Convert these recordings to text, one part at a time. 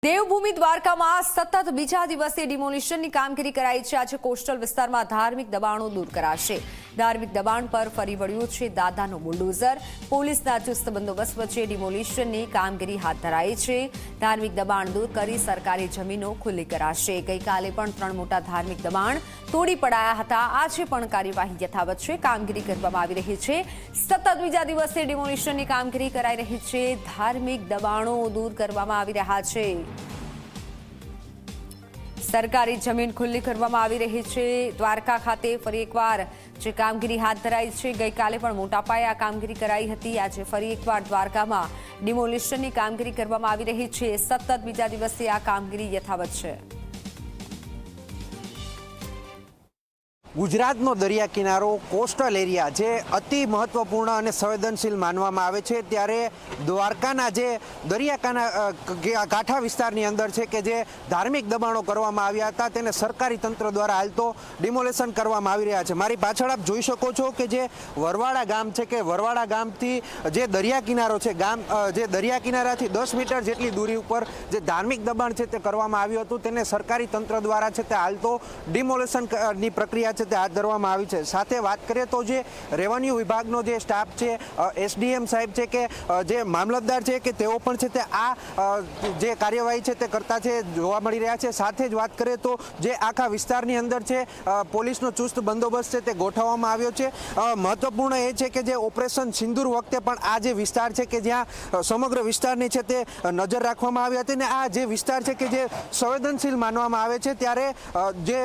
દેવભૂમિ દ્વારકામાં સતત બીજા દિવસે ડિમોલિશનની કામગીરી કરાઈ છે। આજે કોસ્ટલ વિસ્તારમાં ધાર્મિક દબાણો દૂર કરાશે। ધાર્મિક દબાણ પર ફરી વળ્યું છે દાદાનું બુલડોઝર। પોલીસના ચુસ્ત બંદોબસ્ત વચ્ચે ડિમોલિશનની કામગીરી હાથ ધરાઈ છે। ધાર્મિક દબાણ દૂર કરી સરકારી જમીનો ખુલ્લી કરાશે। ગઈકાલે પણ 3 મોટા ધાર્મિક દબાણ તોડી પડાયા હતા। આજે પણ કાર્યવાહી યથાવત છે। કામગીરી કરવામાં આવી રહી છે। સતત બીજા દિવસે ડિમોલિશનની કામગીરી કરાઈ રહી છે। ધાર્મિક દબાણો દૂર કરવામાં આવી રહ્યા છે। સરકારી જમીન ખુલ્લી કરવામાં આવી રહી છે। દ્વારકા ખાતે ફરી એકવાર જે કામગીરી હાથ ધરાઈ છે, ગઈકાલે પણ મોટા પાયે આ કામગીરી કરાઈ હતી। આજે ફરી એકવાર દ્વારકામાં ડિમોલિશનની કામગીરી કરવામાં આવી રહી છે। સતત બીજા દિવસે આ કામગીરી યથાવત છે। ગુજરાતનો દરિયા કિનારો કોસ્ટલ એરિયા જે અતિ મહત્વપૂર્ણ અને સંવેદનશીલ માનવામાં આવે છે, ત્યારે દ્વારકાના જે દરિયાકાંઠા વિસ્તારની અંદર છે કે જે ધાર્મિક દબાણો કરવામાં આવ્યા હતા તેને સરકારી તંત્ર દ્વારા હાલ તો ડિમોલેશન કરવામાં આવી રહ્યા છે। મારી પાછળ આપ જોઈ શકો છો કે જે વરવાડા ગામ છે કે વરવાડા ગામથી જે દરિયા કિનારો છે, જે દરિયા કિનારાથી 10 મીટર જેટલી દૂરી ઉપર જે ધાર્મિક દબાણ છે તે કરવામાં આવ્યું હતું, તેને સરકારી તંત્ર દ્વારા છે તે હાલ તો ડિમોલેશનની પ્રક્રિયા તે હાથ ધરવામાં આવી છે। સાથે વાત કરીએ તો જે રેવન્યુ વિભાગનો જે સ્ટાફ છે, એસડીએમ સાહેબ છે કે જે મામલતદાર છે કે તેઓ પણ છે તે આ જે કાર્યવાહી છે તે કરતા છે જોવા મળી રહ્યા છે। સાથે જ વાત કરીએ તો જે આખા વિસ્તારની અંદર છે પોલીસનો ચુસ્ત બંદોબસ્ત છે તે ગોઠવવામાં આવ્યો છે। મહત્વપૂર્ણ એ છે કે જે ઓપરેશન સિંદૂર વખતે પણ આ જે વિસ્તાર છે કે જ્યાં સમગ્ર વિસ્તારની છે તે નજર રાખવામાં આવી હતી, ને આ જે વિસ્તાર છે કે જે સંવેદનશીલ માનવામાં આવે છે, ત્યારે જે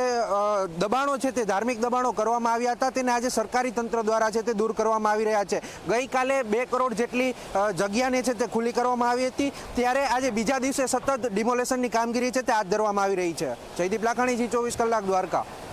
દબાણો છે તે ધાર્મિક દબાણો કરવામાં આવ્યા હતા તેને આજે સરકારી તંત્ર દ્વારા છે તે દૂર કરવામાં આવી રહ્યા છે। ગઈકાલે 2 કરોડ જેટલી જગ્યાને છે તે ખુલ્લી કરવામાં આવી હતી, ત્યારે આજે બીજા દિવસે સતત ડિમોલેશનની કામગીરી છે તે હાથ ધરવામાં આવી રહી છે। જયદીપ લાખાણી, G24 કલાક, દ્વારકા।